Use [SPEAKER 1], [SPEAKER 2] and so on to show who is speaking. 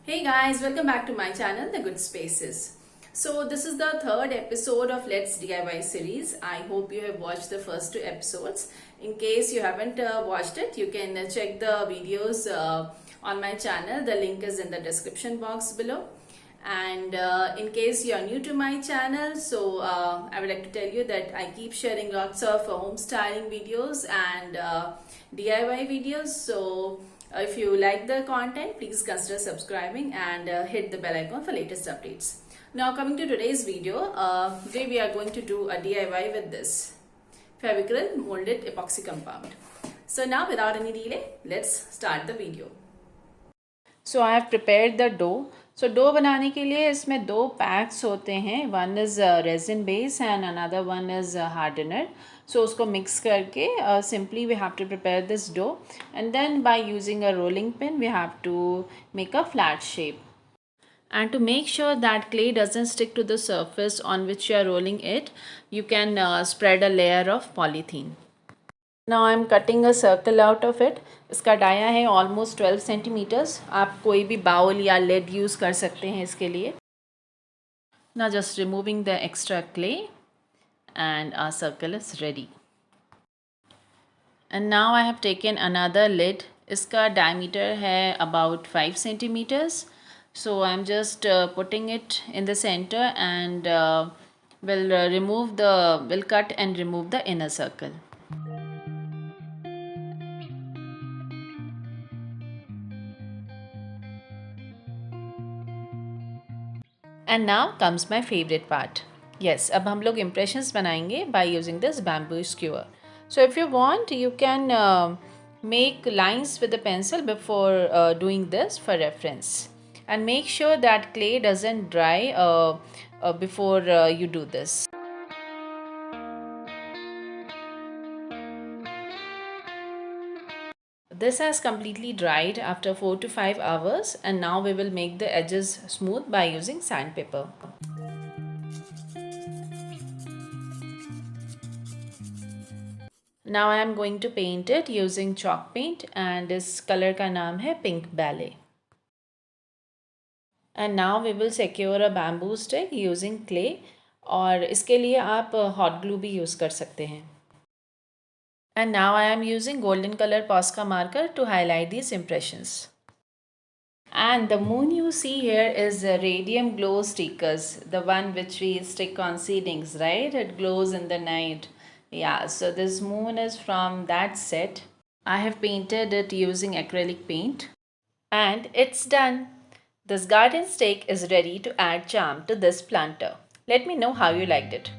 [SPEAKER 1] Hey guys, welcome back to my channel, The Good Spaces. So this is the third episode of Let's DIY series. I hope you have watched the first two episodes. In case you haven't watched it, you can check the videos on my channel. The link is in the description box below. And in case you are new to my channel, so I would like to tell you that I keep sharing lots of home styling videos and DIY videos. So if you like the content, please consider subscribing and hit the bell icon for latest updates. Now coming to today's video, today we are going to do a DIY with this Fevicryl molded epoxy compound. So now without any delay, let's start the video. So I have prepared the dough. So dough बनाने के लिए इसमें दो packs होते हैं. One is resin base and another one is hardener. So उसको mix करके simply we have to prepare this dough, and then by using a rolling pin we have to make a flat shape. And to make sure that clay doesn't stick to the surface on which you are rolling it, you can spread a layer of polythene. Now I am cutting a circle out of it. इसका dia है almost 12 centimeters. आप कोई भी bowl या lead use कर सकते हैं इसके लिए. Now just removing the extra clay and our circle is ready. And now I have taken another lid. इसका diameter है about 5 centimeters. So I'm just putting it in the center and will cut and remove the inner circle. And now comes my favorite part. Yes, अब हम लोग impressions बनाएंगे by using this bamboo skewer. So if you want, you can make lines with the pencil before doing this for reference. And make sure that clay doesn't dry before you do this. This has completely dried after 4 to 5 hours, and now we will make the edges smooth by using sandpaper. Now I am going to paint it using chalk paint, and this color का नाम है Pink Ballet. And now we will secure a bamboo stick using clay, और इसके लिए आप hot glue भी use कर सकते हैं. And now I am using golden color Posca marker to highlight these impressions. And the moon you see here is a radium glow stickers, the one which we stick on ceilings, right? It glows in the night. Yeah, so this moon is from that set. I have painted it using acrylic paint. And it's done. This garden stake is ready to add charm to this planter. Let me know how you liked it.